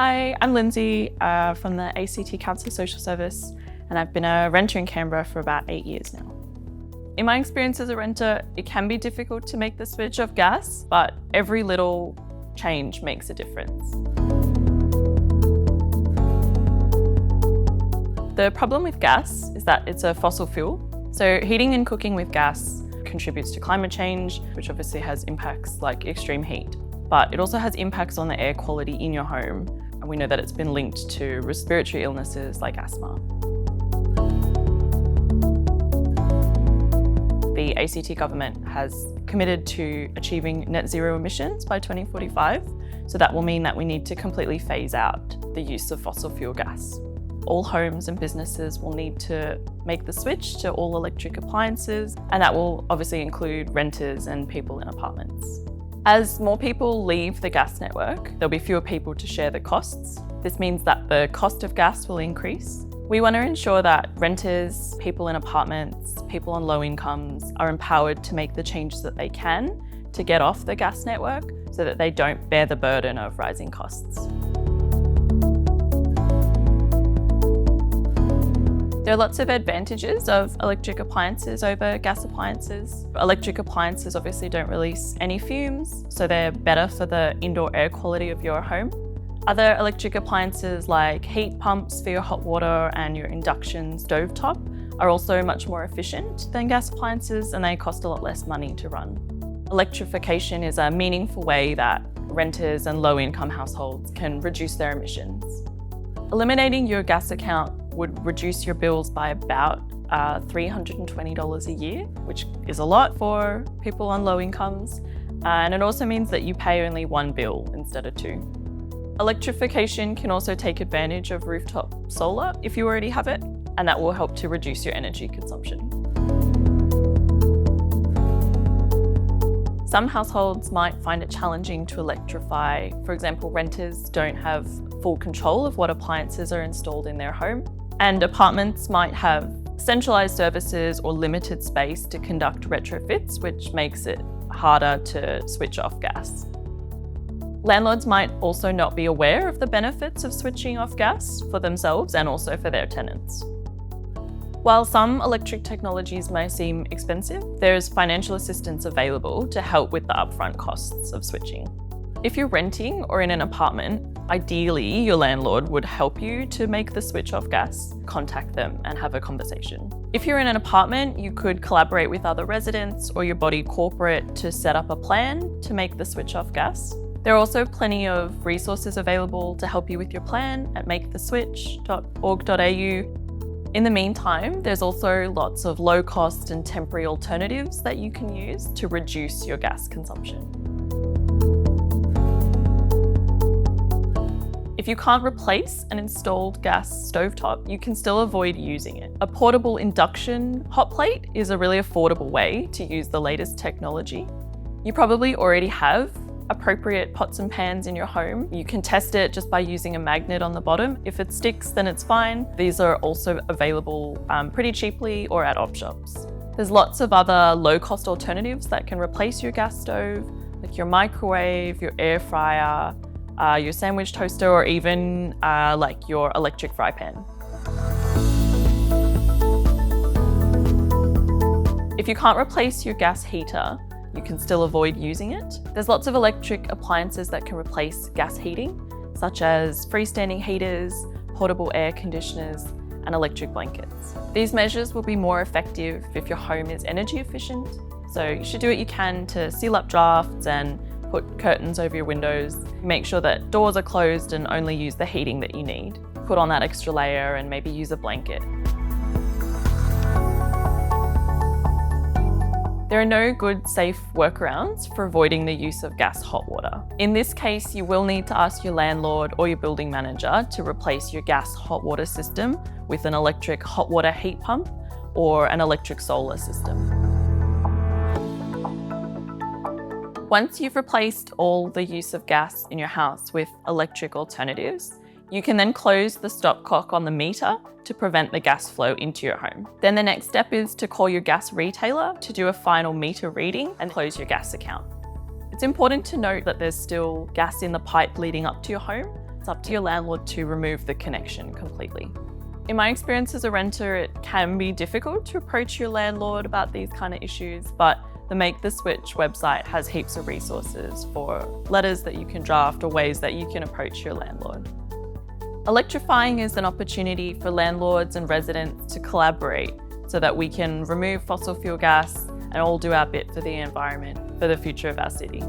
Hi, I'm Lyndsay from the ACT Council Social Service, and I've been a renter in Canberra for about 8 years now. In my experience as a renter, it can be difficult to make the switch off gas, but every little change makes a difference. The problem with gas is that it's a fossil fuel. So heating and cooking with gas contributes to climate change, which obviously has impacts like extreme heat. But it also has impacts on the air quality in your home. And we know that it's been linked to respiratory illnesses like asthma. The ACT government has committed to achieving net zero emissions by 2045. So that will mean that we need to completely phase out the use of fossil fuel gas. All homes and businesses will need to make the switch to all electric appliances, and that will obviously include renters and people in apartments. As more people leave the gas network, there'll be fewer people to share the costs. This means that the cost of gas will increase. We want to ensure that renters, people in apartments, people on low incomes are empowered to make the changes that they can to get off the gas network so that they don't bear the burden of rising costs. There are lots of advantages of electric appliances over gas appliances. Electric appliances obviously don't release any fumes, so they're better for the indoor air quality of your home. Other electric appliances like heat pumps for your hot water and your induction stovetop are also much more efficient than gas appliances, and they cost a lot less money to run. Electrification is a meaningful way that renters and low-income households can reduce their emissions. Eliminating your gas account would reduce your bills by about $320 a year, which is a lot for people on low incomes. And it also means that you pay only one bill instead of two. Electrification can also take advantage of rooftop solar if you already have it, and that will help to reduce your energy consumption. Some households might find it challenging to electrify. For example, renters don't have full control of what appliances are installed in their home, and apartments might have centralised services or limited space to conduct retrofits, which makes it harder to switch off gas. Landlords might also not be aware of the benefits of switching off gas for themselves and also for their tenants. While some electric technologies may seem expensive, there's financial assistance available to help with the upfront costs of switching. If you're renting or in an apartment, ideally your landlord would help you to make the switch off gas. Contact them and have a conversation. If you're in an apartment, you could collaborate with other residents or your body corporate to set up a plan to make the switch off gas. There are also plenty of resources available to help you with your plan at maketheswitch.org.au. In the meantime, there's also lots of low-cost and temporary alternatives that you can use to reduce your gas consumption. If you can't replace an installed gas stovetop, you can still avoid using it. A portable induction hot plate is a really affordable way to use the latest technology. You probably already have appropriate pots and pans in your home. You can test it just by using a magnet on the bottom. If it sticks, then it's fine. These are also available pretty cheaply or at op shops. There's lots of other low-cost alternatives that can replace your gas stove, like your microwave, your air fryer, your sandwich toaster, or even like your electric fry pan. If you can't replace your gas heater, you can still avoid using it. There's lots of electric appliances that can replace gas heating, such as freestanding heaters, portable air conditioners, and electric blankets. These measures will be more effective if your home is energy efficient, so you should do what you can to seal up drafts and put curtains over your windows. Make sure that doors are closed and only use the heating that you need. Put on that extra layer and maybe use a blanket. There are no good, safe workarounds for avoiding the use of gas hot water. In this case, you will need to ask your landlord or your building manager to replace your gas hot water system with an electric hot water heat pump or an electric solar system. Once you've replaced all the use of gas in your house with electric alternatives, you can then close the stopcock on the meter to prevent the gas flow into your home. Then the next step is to call your gas retailer to do a final meter reading and close your gas account. It's important to note that there's still gas in the pipe leading up to your home, it's up to your landlord to remove the connection completely. In my experience as a renter, it can be difficult to approach your landlord about these kind of issues, but the Make the Switch website has heaps of resources for letters that you can draft or ways that you can approach your landlord. Electrifying is an opportunity for landlords and residents to collaborate so that we can remove fossil fuel gas and all do our bit for the environment, for the future of our city.